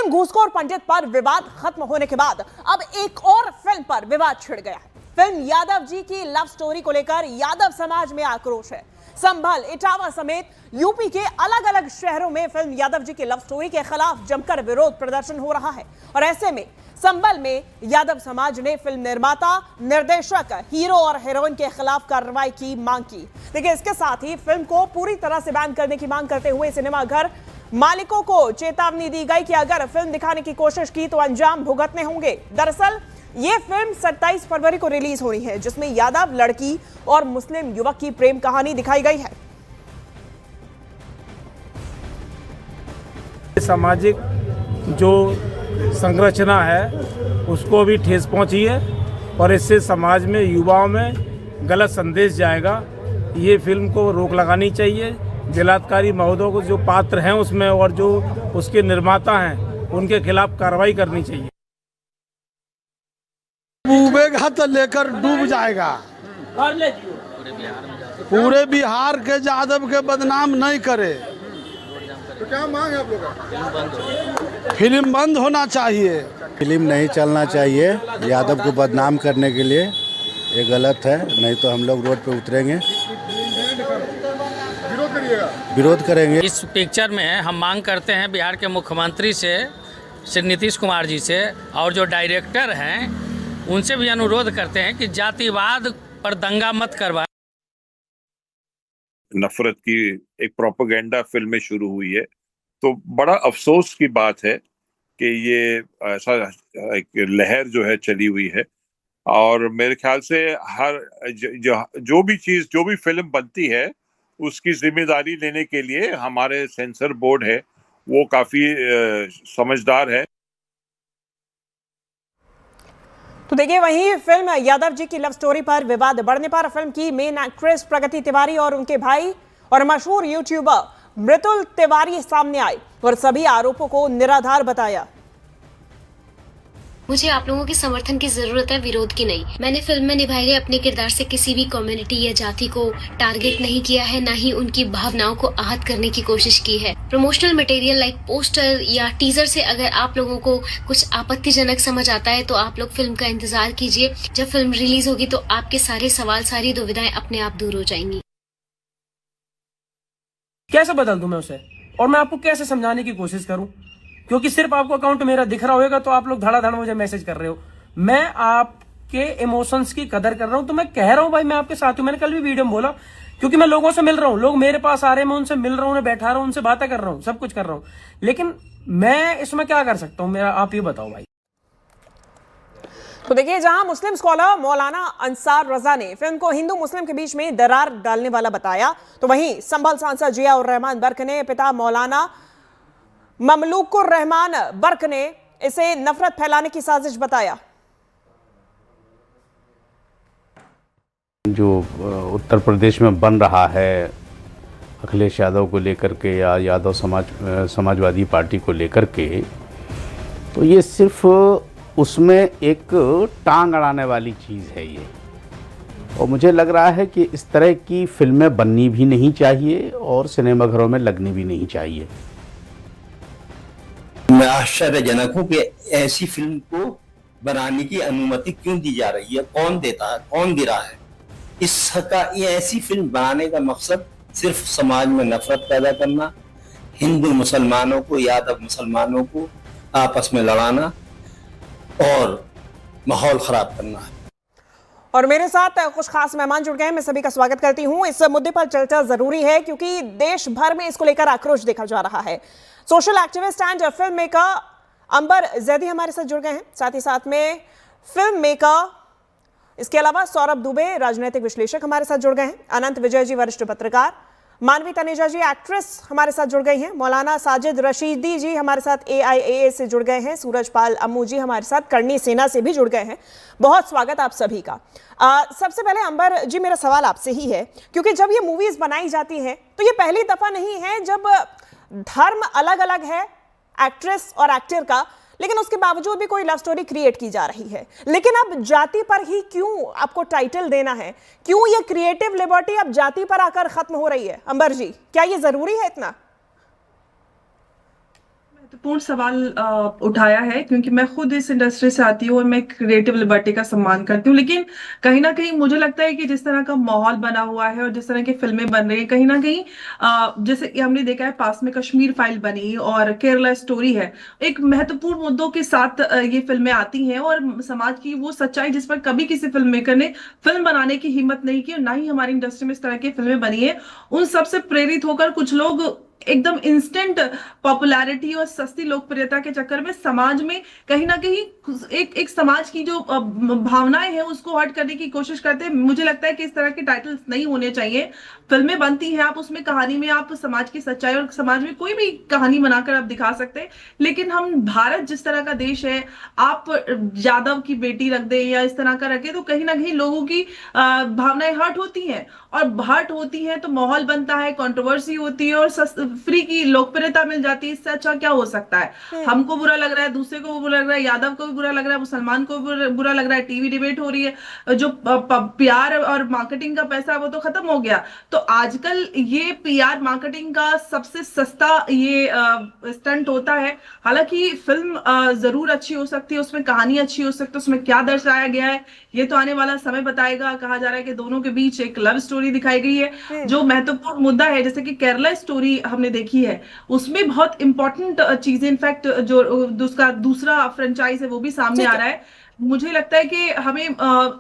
Film घूसखोर पंडित पर विवाद खत्म होने के बाद अब एक और फिल्म पर विवाद छिड़ गया है। फिल्म यादव जी की लव स्टोरी को लेकर यादव समाज में आक्रोश है। संभल, इटावा समेत यूपी के अलग अलग शहरों में फिल्म यादव जी की लव स्टोरी के खिलाफ जमकर विरोध प्रदर्शन हो रहा है और ऐसे में संभल में यादव समाज ने फिल्म निर्माता, निर्देशक, हीरो और हीरोइन के खिलाफ कार्रवाई की मांग की। देखिए, इसके साथ ही फिल्म को पूरी तरह से बैन करने की मांग करते हुए सिनेमाघर मालिकों को चेतावनी दी गई कि अगर फिल्म दिखाने की कोशिश की तो अंजाम भुगतने होंगे। दरअसल ये फिल्म 27 फरवरी को रिलीज होनी है, जिसमें यादव लड़की और मुस्लिम युवक की प्रेम कहानी दिखाई गई है। सामाजिक जो संरचना है उसको भी ठेस पहुंची है और इससे समाज में, युवाओं में गलत संदेश जाएगा। ये फिल्म को रोक लगानी चाहिए। बलात्कारी महोदयों को जो पात्र हैं उसमें और जो उसके निर्माता हैं उनके खिलाफ कार्रवाई करनी चाहिए। डूबेगा तो लेकर डूब जाएगा। पूरे बिहार के यादव के बदनाम नहीं करे। तो क्या मांग है आप लोगों का? फिल्म बंद होना चाहिए। फिल्म नहीं चलना चाहिए यादव को बदनाम करने के लिए। ये गलत है, नहीं तो हम लोग रोड पे उतरेंगे, विरोध करेंगे। इस पिक्चर में हम मांग करते हैं बिहार के मुख्यमंत्री से, श्री नीतीश कुमार जी से, और जो डायरेक्टर हैं उनसे भी अनुरोध करते हैं कि जातिवाद पर दंगा मत करवाएं। नफरत की एक प्रोपेगेंडा फिल्म में शुरू हुई है, तो बड़ा अफसोस की बात है कि ये ऐसा एक लहर जो है चली हुई है। और मेरे ख्याल से हर जो भी फिल्म बनती है उसकी जिम्मेदारी लेने के लिए हमारे सेंसर बोर्ड है, वो काफी समझदार है। तो देखिए, वहीं फिल्म यादव जी की लव स्टोरी पर विवाद बढ़ने पर फिल्म की मेन एक्ट्रेस प्रगति तिवारी और उनके भाई और मशहूर यूट्यूबर मृदुल तिवारी सामने आए और सभी आरोपों को निराधार बताया। मुझे आप लोगों के समर्थन की जरूरत है, विरोध की नहीं। मैंने फिल्म में निभाए गए अपने किरदार से किसी भी कम्युनिटी या जाति को टारगेट नहीं किया है, न ही उनकी भावनाओं को आहत करने की कोशिश की है। प्रमोशनल मटेरियल लाइक पोस्टर या टीजर से अगर आप लोगों को कुछ आपत्तिजनक समझ आता है तो आप लोग फिल्म का इंतजार कीजिए। जब फिल्म रिलीज होगी तो आपके सारे सवाल, सारी दुविधाएं अपने आप दूर हो जाएंगी। कैसे बदल दूं मैं उसे, और मैं आपको कैसे समझाने की कोशिश करूं, क्योंकि सिर्फ आपको अकाउंट मेरा दिख रहा होगा तो आप लोग धड़ाधड़ मुझे मैसेज कर रहे हो। मैं आपके इमोशंस की कदर कर रहा हूं, तो मैं कह रहा हूं भाई मैं आपके साथ हूं। मैंने कल भी वीडियो में बोला, क्योंकि मैं लोगों से मिल रहा हूं, लोग मेरे पास आ रहे हैं, मैं उनसे मिल रहा हूं, उन्हें बैठा रहा हूं, उनसे बातें कर रहा हूं, सब कुछ कर रहा हूं, लेकिन मैं इसमें क्या कर सकता हूं, मेरा आप ये बताओ भाई। तो देखिए, जहां मुस्लिम स्कॉलर मौलाना अंसार रजा ने फिल्म को हिंदू मुस्लिम के बीच में दरार डालने वाला बताया, तो वहीं संभल सांसद जिया उर रहमान बर्क ने पिता मौलाना ममलूकुर रहमान बर्क ने इसे नफरत फैलाने की साजिश बताया। जो उत्तर प्रदेश में बन रहा है अखिलेश यादव को लेकर के या यादव समाजवादी पार्टी को लेकर के, तो ये सिर्फ उसमें एक टांग अड़ाने वाली चीज़ है ये। और मुझे लग रहा है कि इस तरह की फिल्में बननी भी नहीं चाहिए और सिनेमाघरों में लगनी भी नहीं चाहिए। मैं आश्चर्यजनक हूं कि ऐसी फिल्म को बनाने की अनुमति क्यों दी जा रही है, कौन देता है, कौन दे रहा है। इसका ये ऐसी फिल्म बनाने का मकसद सिर्फ समाज में नफरत पैदा करना, हिंदू मुसलमानों को, यादव मुसलमानों को आपस में लड़ाना और माहौल खराब करना है। और मेरे साथ कुछ खास मेहमान जुड़ गए हैं, मैं सभी का स्वागत करती हूं। इस मुद्दे पर चर्चा जरूरी है क्योंकि देश भर में इसको लेकर आक्रोश देखा जा रहा है। Social activist and filmmaker Ambar Zaidi हमारे साथ जुड़ गए हैं, साथ ही साथ में फिल्म मेकर, इसके अलावा सौरभ दुबे राजनीतिक विश्लेषक हमारे साथ जुड़ गए हैं, अनंत विजय जी वरिष्ठ पत्रकार, मानवी तनेजा जी एक्ट्रेस हमारे साथ जुड़ गई हैं, मौलाना साजिद रशीदी जी हमारे साथ AIAA से जुड़ गए हैं, सूरजपाल अम्मू जी हमारे साथ करनी सेना से भी जुड़ गए हैं। बहुत स्वागत आप सभी का। सबसे पहले अंबर जी, मेरा सवाल आपसे ही है, क्योंकि जब ये मूवीज बनाई जाती हैं तो ये पहली दफा नहीं है जब धर्म अलग अलग है एक्ट्रेस और एक्टर का, लेकिन उसके बावजूद भी कोई लव स्टोरी क्रिएट की जा रही है। लेकिन अब जाति पर ही क्यों आपको टाइटल देना है, क्यों ये क्रिएटिव लिबर्टी अब जाति पर आकर खत्म हो रही है? अंबर जी, क्या ये जरूरी है इतना? महत्वपूर्ण सवाल उठाया है, क्योंकि मैं खुद इस इंडस्ट्री से आती हूँ और मैं क्रिएटिव लिबर्टी का सम्मान करती हूँ। लेकिन कहीं ना कहीं मुझे लगता है कि जिस तरह का माहौल बना हुआ है और जिस तरह की फिल्में बन रही हैं, कहीं ना कहीं जैसे कि हमने देखा है, पास में कश्मीर फाइल बनी और केरला स्टोरी है, एक महत्वपूर्ण मुद्दों के साथ ये फिल्में आती हैं और समाज की वो सच्चाई जिस पर कभी किसी फिल्म मेकर ने फिल्म बनाने की हिम्मत नहीं की और ना ही हमारी इंडस्ट्री में इस तरह की फिल्में बनी है, उन सबसे प्रेरित होकर कुछ लोग एकदम इंस्टेंट पॉपुलैरिटी और सस्ती लोकप्रियता के चक्कर में समाज में कहीं ना कहीं एक समाज की जो भावनाएं हैं उसको हट करने की कोशिश करते हैं। मुझे लगता है कि इस तरह के टाइटल्स नहीं होने चाहिए। फिल्में बनती हैं, आप उसमें कहानी में आप समाज की सच्चाई और समाज में कोई भी कहानी बनाकर आप दिखा सकते हैं, लेकिन हम भारत जिस तरह का देश है, आप यादव की बेटी रख दें या इस तरह का रखें तो कहीं ना कहीं लोगों की भावनाएं हर्ट होती हैं, और हर्ट होती हैं तो माहौल बनता है, कंट्रोवर्सी होती है और फ्री की लोकप्रियता मिल जाती है। इससे अच्छा क्या हो सकता है? हमको बुरा लग रहा है, दूसरे को बुरा लग रहा है, यादव को भी बुरा लग रहा है, मुसलमान को भी बुरा लग रहा है, टीवी डिबेट हो रही है, जो प्यार और मार्केटिंग का पैसा वो तो खत्म हो गया। तो आजकल ये पीआर मार्केटिंग का सबसे सस्ता ये स्टंट होता है। हालांकि फिल्म जरूर अच्छी हो सकती है, उसमें कहानी अच्छी हो सकती है, उसमें क्या दर्शाया गया है ये तो आने वाला समय बताएगा। कहा जा रहा है कि दोनों के बीच एक लव स्टोरी दिखाई गई है। जो महत्वपूर्ण मुद्दा है, जैसे कि केरला स्टोरी हमने देखी है, उसमें बहुत इंपॉर्टेंट चीजें, इनफैक्ट जो उसका दूसरा फ्रेंचाइज है वो भी सामने आ रहा है। मुझे लगता है कि हमें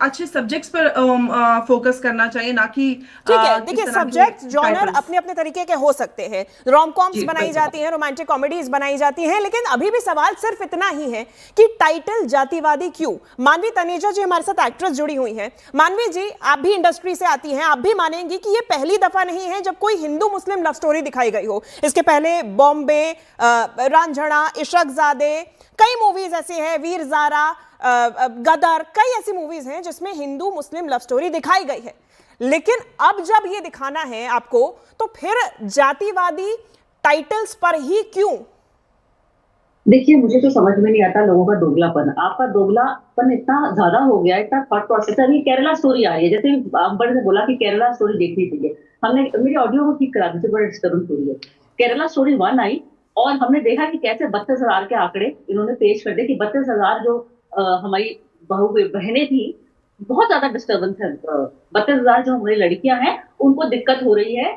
अच्छे सब्जेक्ट्स पर फोकस करना चाहिए, ना कि ठीक है। देखिए, सब्जेक्ट जॉनर अपने अपने तरीके के हो सकते हैं, रोम कॉम्स बनाई जाती हैं, रोमांटिक कॉमेडीज बनाई जाती हैं, लेकिन अभी भी सवाल सिर्फ इतना ही है कि टाइटल जातिवादी क्यों? मानवी तनेजा जी हमारे साथ एक्ट्रेस जुड़ी हुई हैं। मानवी जी, आप भी इंडस्ट्री से आती हैं, आप भी मानेंगी कि ये पहली दफा नहीं है जब कोई हिंदू मुस्लिम लव स्टोरी दिखाई गई हो। इसके पहले बॉम्बे, रांझना, इशरकजादे, कई मूवीज ऐसे हैं, वीर ज़ारा, गदर, कई ऐसी मूवीज हैं जिसमें हिंदू मुस्लिम लव स्टोरी दिखाई गई है। लेकिन अब जब ये दिखाना है आपको, तो फिर जातिवादी टाइटल्स पर ही क्यों? देखिए, मुझे तो समझ में नहीं आता लोगों का दोगलापन। आपका दोगलापन इतना ज्यादा हो गया, इतना थॉट प्रोसेस। अभी केरला स्टोरी आ रही है, जैसे अंबर ने बोला कि केरला स्टोरी देखनी चाहिए, हमने मेरी ऑडियो को ठीक करा दी, बड़ा डिस्टर्बेंस स्टोरी है। केरला स्टोरी 1 आई और हमने देखा कि कैसे 32,000 के आंकड़े इन्होंने पेश कर दिए कि 32,000 जो हमारी बहनें थी, बहुत ज्यादा डिस्टर्बेंस है। 32,000 जो हमारी लड़कियां हैं उनको दिक्कत हो रही है,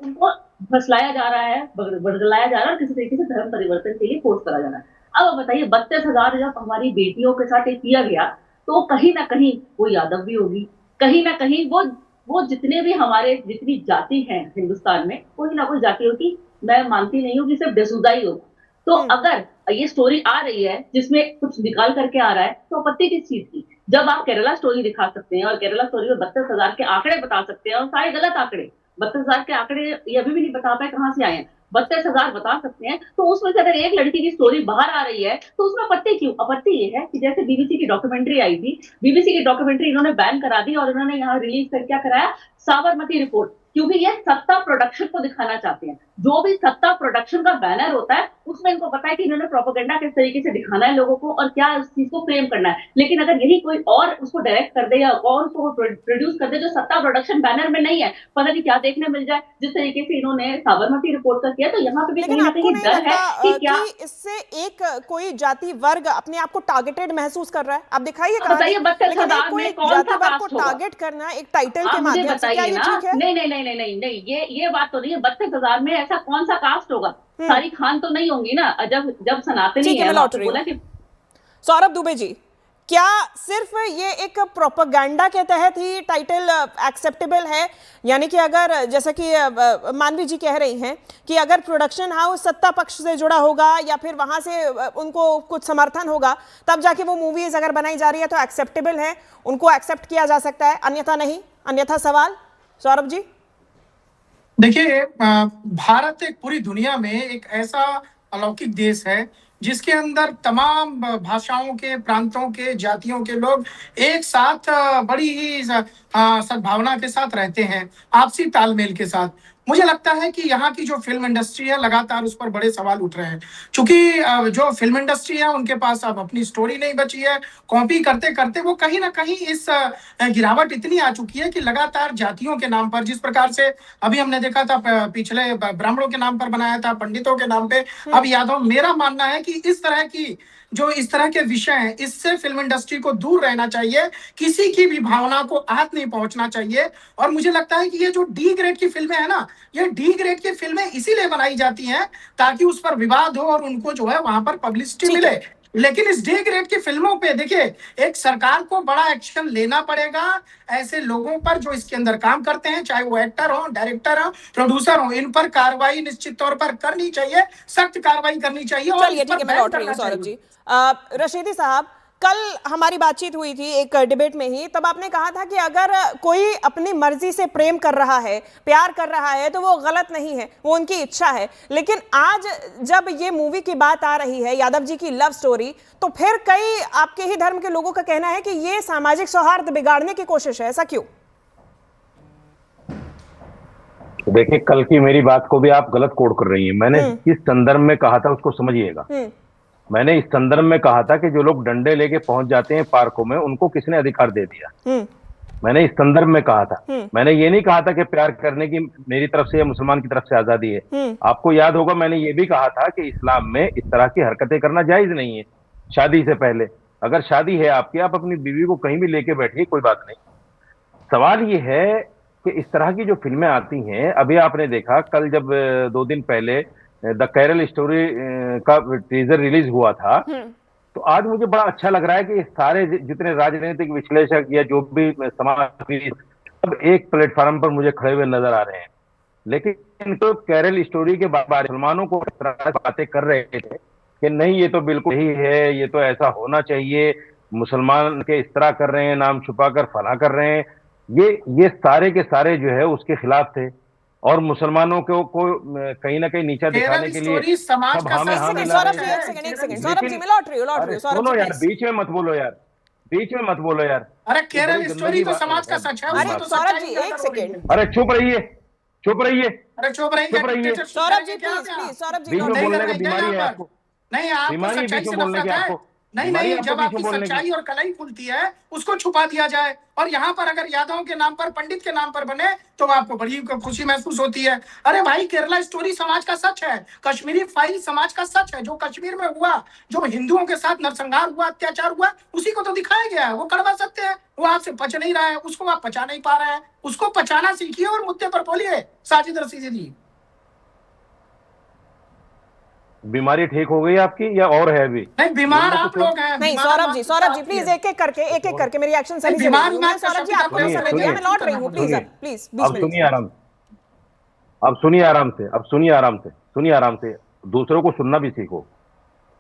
उनको फसलाया जा रहा है, बदलाया जा रहा है और किसी तरीके से धर्म परिवर्तन के लिए फोर्स करा जा रहा है। अब बताइए, 32,000 जब हमारी बेटियों के साथ किया गया तो कहीं ना कहीं वो यादव भी होगी, कहीं ना कहीं वो जितने भी हमारे जितनी जाति है हिंदुस्तान में, कोई ना कोई जाति होगी। मैं मानती नहीं हूँ कि सिर्फ डसूदा ही होगा। तो अगर ये स्टोरी आ रही है जिसमें कुछ निकाल करके आ रहा है, तो आपत्ति किस चीज की? जब आप केरला स्टोरी दिखा सकते हैं और केरला स्टोरी में 32,000 के आंकड़े बता सकते हैं, और सारे गलत आंकड़े, 32,000 के आंकड़े ये अभी भी नहीं बता पाए कहाँ से आए हैं, 32,000 बता सकते हैं, तो उसमें से अगर एक लड़की की स्टोरी बाहर आ रही है तो उसमें आपत्ति क्यों? आपत्ति ये है कि जैसे बीबीसी की डॉक्यूमेंट्री आई थी, बीबीसी की डॉक्यूमेंट्री इन्होंने बैन करा दी और इन्होंने यहाँ रिलीज कर क्या कराया, साबरमती रिपोर्ट, क्योंकि ये सत्ता प्रोडक्शन को दिखाना चाहते हैं। जो भी सत्ता प्रोडक्शन का बैनर होता है उसमें इनको पता है कि इन्होंने प्रोपेगेंडा किस तरीके से दिखाना है लोगों को और क्या उस चीज को फ्रेम करना है। लेकिन अगर यही कोई और उसको डायरेक्ट कर दे या और उसको प्रोड्यूस कर दे जो सत्ता प्रोडक्शन बैनर में नहीं है, पता नहीं क्या देखने मिल जाए। जिस तरीके से इन्होंने साबरमती रिपोर्ट का किया, तो यहाँ पे भी कहीं ना कहीं डर है कि क्या इससे एक कोई जाति वर्ग अपने आप को टारगेटेड महसूस कर रहा है। आप दिखाइए, बताइए 32,000 में कौन सा कास्ट होगा? टारगेट करना एक टाइटल के माध्यम से, क्या ये ठीक है? नहीं, ये बात तो नहीं है। 32,000 में ऐसा कौन सा कास्ट होगा? सारी खान तो नहीं होंगी ना। जब सनातनी है, बोला कि सौरभ दुबे जी, क्या सिर्फ ये एक प्रोपेगेंडा के तहत ही टाइटल एक्सेप्टेबल है? यानी कि अगर, जैसा कि मानवी जी कह रही हैं कि अगर प्रोडक्शन हाउस सत्ता पक्ष से जुड़ा होगा या फिर वहां से उनको कुछ समर्थन होगा, तब जाके वो मूवीज अगर बनाई जा रही है तो एक्सेप्टेबल है, उनको एक्सेप्ट किया जा सकता है, अन्यथा नहीं। अन्यथा सवाल, सौरभ जी। देखिए, भारत एक पूरी दुनिया में एक ऐसा अलौकिक देश है जिसके अंदर तमाम भाषाओं के, प्रांतों के, जातियों के लोग एक साथ बड़ी ही सद्भावना के साथ रहते हैं, आपसी तालमेल के साथ। मुझे लगता है कि यहाँ की जो फिल्म इंडस्ट्री है लगातार उस पर बड़े सवाल उठ रहे हैं, क्योंकि जो फिल्म इंडस्ट्री है उनके पास अब अपनी स्टोरी नहीं बची है। कॉपी करते करते वो कहीं ना कहीं इस गिरावट इतनी आ चुकी है कि लगातार जातियों के नाम पर, जिस प्रकार से अभी हमने देखा था पिछले ब्राह्मणों के नाम पर बनाया था, पंडितों के नाम पे अब यादव, मेरा मानना है कि इस तरह के विषय हैं, इससे फिल्म इंडस्ट्री को दूर रहना चाहिए, किसी की भी भावना को आहत नहीं पहुंचना चाहिए। और मुझे लगता है कि ये जो डी ग्रेड की फिल्में हैं ना, ये डी ग्रेड की फिल्में इसीलिए बनाई जाती हैं ताकि उस पर विवाद हो और उनको जो है वहां पर पब्लिसिटी मिले। लेकिन इस डी ग्रेड की फिल्मों पे देखिए, एक सरकार को बड़ा एक्शन लेना पड़ेगा ऐसे लोगों पर जो इसके अंदर काम करते हैं, चाहे वो एक्टर हो, डायरेक्टर हो, प्रोड्यूसर हो, इन पर कार्रवाई निश्चित तौर पर करनी चाहिए, सख्त कार्रवाई करनी चाहिए। और चलिए ठीक है, मैं लौट रही हूँ सौरभ जी। रशीदी साहब, कल हमारी बातचीत हुई थी एक डिबेट में ही, तब आपने कहा था कि अगर कोई अपनी मर्जी से प्रेम कर रहा है, प्यार कर रहा है, तो वो गलत नहीं है, वो उनकी इच्छा है। लेकिन आज जब ये मूवी की बात आ रही है, यादव जी की लव स्टोरी, तो फिर कई आपके ही धर्म के लोगों का कहना है कि ये सामाजिक सौहार्द बिगाड़ने की कोशिश है। ऐसा क्यों? देखिए, कल की मेरी बात को भी आप गलत कोड कर रही हैं। मैंने किस संदर्भ में कहा था उसको समझिएगा। मैंने इस संदर्भ में कहा था कि जो लोग डंडे लेके पहुंच जाते हैं पार्कों में, उनको किसने अधिकार दे दिया। मैंने इस संदर्भ में कहा था। मैंने ये नहीं कहा था कि प्यार करने की मेरी तरफ से या मुसलमान की तरफ से आजादी है। आपको याद होगा मैंने ये भी कहा था कि इस्लाम में इस तरह की हरकतें करना जायज नहीं है शादी से पहले। अगर शादी है आपकी, आप अपनी बीवी को कहीं भी लेके बैठिए, कोई बात नहीं। सवाल ये है कि इस तरह की जो फिल्में आती हैं, अभी आपने देखा कल जब 2 दिन पहले द केरल स्टोरी का टीजर रिलीज हुआ था, तो आज मुझे बड़ा अच्छा लग रहा है कि सारे जितने राजनीतिक विश्लेषक या जो भी समाज सब एक प्लेटफॉर्म पर मुझे खड़े हुए नजर आ रहे हैं। लेकिन तो केरल स्टोरी के बारे मुसलमानों को इस तरह बातें कर रहे थे कि नहीं ये तो बिल्कुल ही है, ये तो ऐसा होना चाहिए, मुसलमान के इस तरह कर रहे हैं, नाम छुपाकर फला कर रहे हैं, ये सारे के सारे जो है उसके खिलाफ थे। और मुसलमानों को कहीं ना कहीं नीचा दिखाने के लिए समाज का सुनो यार, बीच में मत बोलो यार, बीच में मत बोलो यार। अरे केरल स्टोरी तो समाज का सच है। अरे सौरभ जी एक सेकंड, अरे चुप रहिए, चुप रहिए, अरे चुप रहिए सौरभ जी, प्लीज सौरभ जी, बीच में बोलने की बीमारी है आपको। नहीं, आपको सच्चाई से नफरत है। नहीं, जब आपकी सच्चाई और कलाई खुलती है उसको छुपा दिया जाए। और यहाँ पर अगर यादव के नाम पर, पंडित के नाम पर बने तो आपको बड़ी खुशी महसूस होती है। अरे भाई, केरला स्टोरी समाज का सच है, कश्मीरी फाइल समाज का सच है। जो कश्मीर में हुआ, जो हिंदुओं के साथ नरसंहार हुआ, अत्याचार हुआ, उसी को तो दिखाया गया है। वो कड़वा सत्य है, वो आपसे पच नहीं रहा है, उसको आप पचा नहीं पा रहे हैं। उसको पचाना सीखिए और मुद्दे पर बोलिए। साजिद रशीदी जी, बीमारी ठीक हो गई आपकी या और है अभी? नहीं, बीमार आप लोग हैं। नहीं सौरभ जी प्लीज एक एक करके मेरी एक्शन सही से सौरभ जी आपने समय दिया, मैं लौट रही हूँ, प्लीज अब सुनिए आराम से, अब सुनिए आराम से, अब सुनिए आराम से, सुनिए आराम से, दूसरों को सुनना भी सीखो।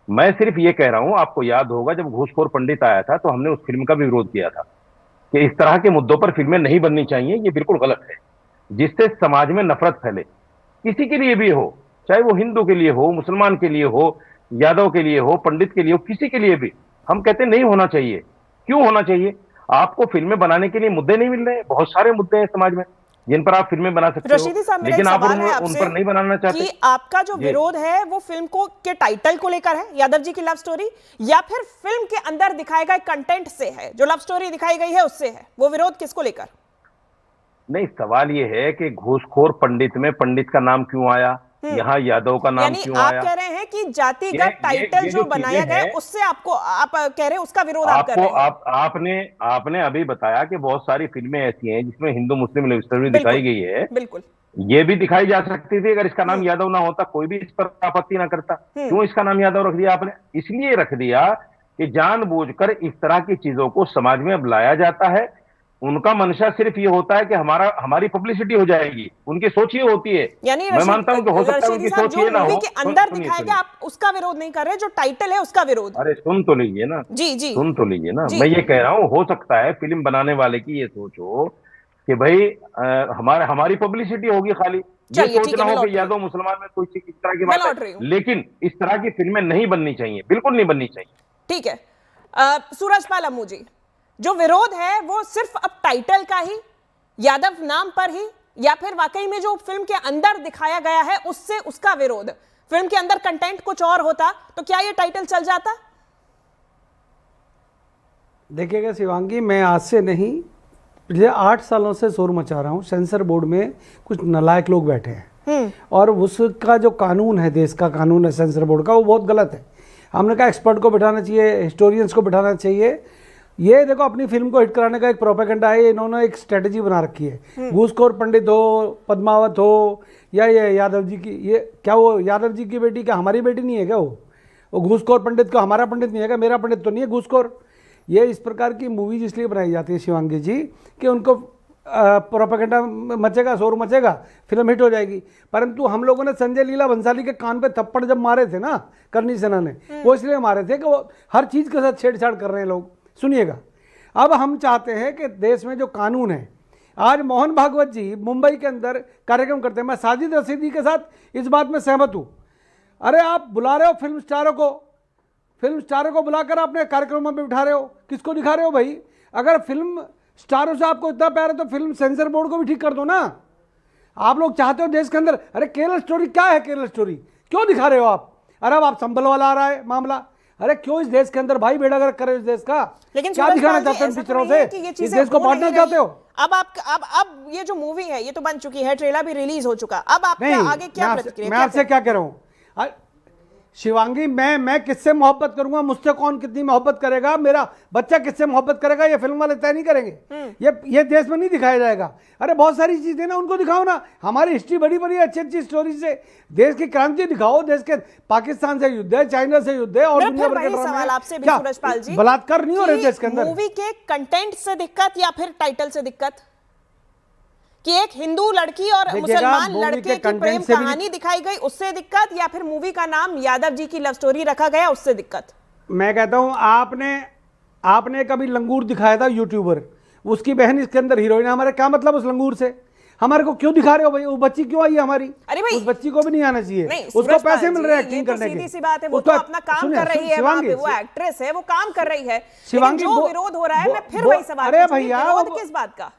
मैं सिर्फ ये कह रहा हूँ, आपको याद होगा जब घूसखोर पंडित आया था तो हमने उस फिल्म का भी विरोध किया था कि इस तरह के मुद्दों पर फिल्में नहीं बननी चाहिए, ये बिल्कुल गलत है, जिससे समाज में नफरत फैले, किसी के लिए भी हो, चाहे वो हिंदू के लिए हो, मुसलमान के लिए हो, यादव के लिए हो, पंडित के लिए हो, किसी के लिए भी। हम कहते नहीं होना चाहिए। क्यों होना चाहिए? आपको फिल्में बनाने के लिए मुद्दे नहीं मिल रहे? बहुत सारे मुद्दे हैं समाज में जिन पर आप फिल्में बना सकते हो, लेकिन आप उन पर नहीं बनाना चाहते। कि आपका जो विरोध है वो फिल्म को के टाइटल को लेकर है, यादव जी की लव स्टोरी, या फिर फिल्म के अंदर दिखाए गए कंटेंट से है, जो लव स्टोरी दिखाई गई है उससे है? वो विरोध किसको लेकर? नहीं, सवाल ये है कि घूसखोर पंडित में पंडित का नाम क्यों आया, यहाँ यादव का नाम क्यों आया? आप कह रहे हैं कि जातिगत टाइटल जो बनाया गया उससे आपको, आप कह रहे हैं उसका विरोध आप कर रहे हैं। आपने अभी बताया कि बहुत सारी फिल्में ऐसी हैं जिसमें हिंदू मुस्लिम लव स्टोरी दिखाई गई है। बिल्कुल, ये भी दिखाई जा सकती थी अगर इसका नाम यादव ना होता, कोई भी इस पर आपत्ति ना करता। क्यों इसका नाम यादव रख दिया आपने? इसलिए रख दिया कि जानबूझकर इस तरह की चीजों को समाज में अब लाया जाता है। उनका मंशा सिर्फ ये होता है कि हमारी पब्लिसिटी हो जाएगी, उनकी सोच ये होती है। यानी मैं मानता हूं कि हो सकता है उनकी सोच ये ना हो। के अंदर दिखाया गया आप उसका विरोध नहीं कर रहे, जो टाइटल है उसका विरोध। अरे सुन तो लीजिए ना, जी सुन तो लीजिए ना, मैं ये कह रहा हूँ हो सकता है फिल्म बनाने वाले की ये सोच हो कि भाई हमारी पब्लिसिटी होगी खाली, ये सोचना हो कि यादव मुसलमान में कोई इस तरह की बात है, लेकिन इस तरह की फिल्में नहीं बननी चाहिए, बिल्कुल नहीं बननी चाहिए। ठीक है, सूरजपाल अम्मू जी, जो विरोध है वो सिर्फ अब टाइटल का ही, यादव नाम पर ही, या फिर वाकई में जो फिल्म के अंदर दिखाया गया है उससे उसका विरोध? फिल्म के अंदर कंटेंट कुछ और होता तो क्या ये टाइटल चल जाता? देखिएगा शिवांगी, मैं आज से नहीं पिछले 8 सालों से शोर मचा रहा हूँ। सेंसर बोर्ड में कुछ नालायक लोग बैठे हैं और उसका जो कानून है, देश का कानून है सेंसर बोर्ड का, वो बहुत गलत है। हमने कहा एक्सपर्ट को बिठाना चाहिए, हिस्टोरियंस को बिठाना चाहिए। ये देखो, अपनी फिल्म को हिट कराने का एक प्रोपेगेंडा है, इन्होंने एक स्ट्रेटजी बना रखी है। घूसखोर पंडित हो, पद्मावत हो, या ये यादव जी की, ये क्या वो यादव जी की बेटी क्या हमारी बेटी नहीं है क्या? वो घूसखोर पंडित का हमारा पंडित नहीं है क्या? मेरा पंडित तो नहीं है घूसखोर। ये इस प्रकार की मूवीज इसलिए बनाई जाती है शिवांगी जी कि उनको प्रोपेगेंडा मचेगा, शोर मचेगा, फिल्म हिट हो जाएगी। परंतु हम लोगों ने संजय लीला भंसाली के कान पे थप्पड़ जब मारे थे ना करनी सेना ने, वो इसलिए मारे थे कि वो हर चीज़ के साथ छेड़छाड़ कर रहे हैं लोग। सुनिएगा, अब हम चाहते हैं कि देश में जो कानून है, आज मोहन भागवत जी मुंबई के अंदर कार्यक्रम करते हैं, मैं साजिद रशीदी के साथ इस बात में सहमत हूँ। अरे आप बुला रहे हो फिल्म स्टारों को बुलाकर आपने कार्यक्रमों में बिठा रहे हो, किसको दिखा रहे हो भाई? अगर फिल्म स्टारों से आपको इतना प्यार है तो फिल्म सेंसर बोर्ड को भी ठीक कर दो ना। आप लोग चाहते हो देश के अंदर, अरे केरल स्टोरी क्या है? केरल स्टोरी क्यों दिखा रहे हो आप? अरे अब आप संभल वाला आ रहा है मामला, अरे क्यों इस देश के अंदर भाई बेड़ा गर्क करे इस देश का? लेकिन क्या दिखाना चाहते हैं पिक्चरों से? इस देश को बांटना चाहते हो? अब ये जो मूवी है ये तो बन चुकी है, ट्रेलर भी रिलीज हो चुका, अब आप आगे क्या प्रतिक्रिया? मैं आपसे क्या कह रहा हूँ शिवांगी, मैं किससे मोहब्बत करूंगा, मुझसे कौन कितनी मोहब्बत करेगा, मेरा बच्चा किससे मोहब्बत करेगा, ये फिल्म वाले तय नहीं करेंगे। ये देश में नहीं दिखाया जाएगा। अरे बहुत सारी चीजें ना उनको दिखाओ ना, हमारी हिस्ट्री बड़ी बड़ी अच्छी अच्छी स्टोरी से देश की क्रांति दिखाओ। देश के पाकिस्तान से युद्ध है, चाइना से युद्ध है, और दुनिया भर के सवाल आपसे भी सूरजपाल जी, बलात्कार नहीं हो रहे देश के अंदर? मूवी के कंटेंट से दिक्कत या फिर टाइटल से दिक्कत कि एक हिंदू लड़की और मुसलमान लड़के की प्रेम कहानी दिखाई गई, उससे दिक्कत, या फिर मूवी का नाम यादव जी की लव स्टोरी रखा गया, उससे दिक्कत? मैं कहता हूं आपने कभी लंगूर दिखाया था यूट्यूबर, उसकी बहन इसके अंदर हीरोइन है। हमारे क्या मतलब उस लंगूर से? हमारे को क्यों दिखा रहे हो भाई? वो बच्ची क्यों आई है हमारी? अरे भाई, उस बच्ची को भी नहीं आना चाहिए, उसको पैसे मिल रहे हैं एक्टिंग करने के। सीधी सी बात है, वो तो अपना काम कर रही है, वहां पे वो एक्ट्रेस है, वो काम कर रही है। शिवांगी, जो विरोध हो रहा है, मैं फिर वही सवाल, अरे भैया विरोध किस बात का?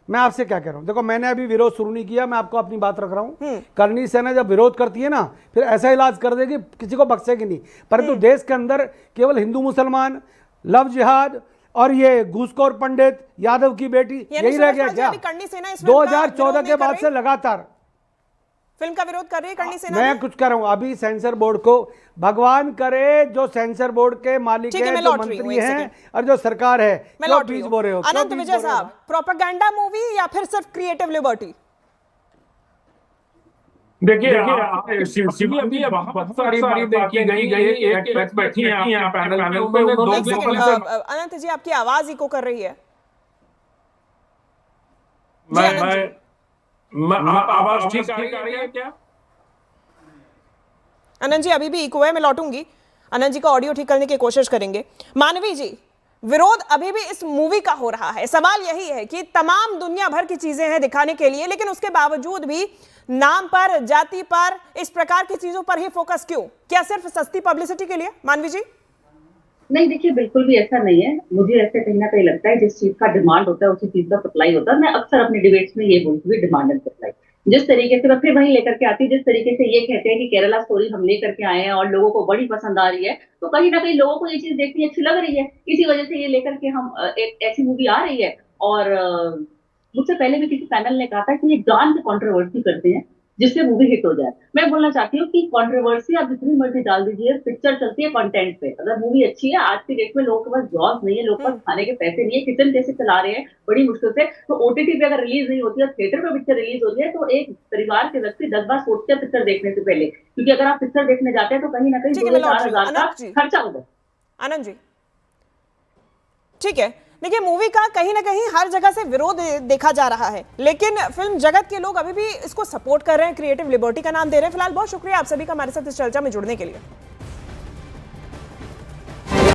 मैं आपसे क्या कह रहा हूं, देखो मैंने अभी विरोध शुरू नहीं किया, मैं आपको अपनी बात रख रहा हूं। करनी सेना जब विरोध करती है ना, फिर ऐसा इलाज कर देगी, किसी को बख्शेगी नहीं। परंतु देश के अंदर केवल हिंदू मुसलमान, लव जिहाद और ये घूसखोर पंडित, यादव की बेटी, यही रह गया क्या? 2014 के बाद से लगातार फिल्म का विरोध कर रही है करनी सेना। मैं कुछ कर रहा हूं अभी सेंसर बोर्ड को, भगवान करे जो सेंसर बोर्ड के मालिक है, जो मंत्री हैं और जो सरकार है, क्यों बीच बोल रहे हो? अनंत विजय साहब, प्रोपेगेंडा मूवी या फिर सिर्फ क्रिएटिव लिबर्टी? देखिए अभी बहुत सारी बातें की गई, एक प्रेस बैठी है यहाँ पैनल पे। अनंत जी, आपकी आवाज इको कर रही है। आप आवाज ठीक आ रही है क्या? अनंत जी अभी भी इको है, मैं लौटूंगी, अनंत जी का ऑडियो ठीक करने की कोशिश करेंगे। मानवी जी, विरोध अभी भी इस मूवी का हो रहा है। सवाल यही है कि तमाम दुनिया भर की चीजें हैं दिखाने के लिए, लेकिन उसके बावजूद भी नाम पर, जाति पर, इस प्रकार की चीजों पर ही फोकस क्यों? क्या सिर्फ सस्ती पब्लिसिटी के लिए? मानवी जी नहीं, देखिए बिल्कुल भी ऐसा नहीं है। मुझे ऐसे कहीं ना कहीं लगता है जिस चीज का डिमांड होता है उसी चीज का सप्लाई होता है। मैं अक्सर अपने डिबेट्स में ये बोलती हूँ, डिमांड एंड सप्लाई। जिस तरीके से मैं फिर वही लेकर के आती, जिस तरीके से ये कहते हैं कि केरला स्टोरी हम लेकर के आए हैं और लोगों को बड़ी पसंद आ रही है, तो कहीं ना कहीं लोगों को ये चीज देखनी अच्छी लग रही है, इसी वजह से ये लेकर के हम एक ऐसी मूवी आ रही है। और मुझसे पहले भी किसी पैनल ने कहा था कि ये जान के कॉन्ट्रोवर्सी करते हैं जिससे मूवी हिट हो जाए। मैं बोलना चाहती हूँ कि कंट्रोवर्सी आप जितनी मर्जी डाल दीजिए, पिक्चर चलती है कंटेंट पे। अगर मूवी अच्छी है, आज की डेट में लोगों के पास जॉब नहीं है, लोगों के पास खाने के पैसे नहीं है, किचन कैसे चला रहे हैं बड़ी मुश्किल से, तो ओटीटी पे अगर रिलीज नहीं होती है, थिएटर पे पिक्चर रिलीज होती है, तो एक परिवार के व्यक्ति 10 बार सोचते हैं पिक्चर देखने से पहले, क्योंकि अगर आप पिक्चर देखने जाते हैं तो कहीं ना कहीं 2-4 हज़ार का खर्चा होगा। आनंद जी, ठीक है, देखिए मूवी का कहीं ना कहीं हर जगह से विरोध देखा जा रहा है, लेकिन फिल्म जगत के लोग अभी भी इसको सपोर्ट कर रहे हैं, क्रिएटिव लिबर्टी का नाम दे रहे हैं। फिलहाल बहुत शुक्रिया आप सभी का हमारे साथ इस चर्चा में जुड़ने के लिए।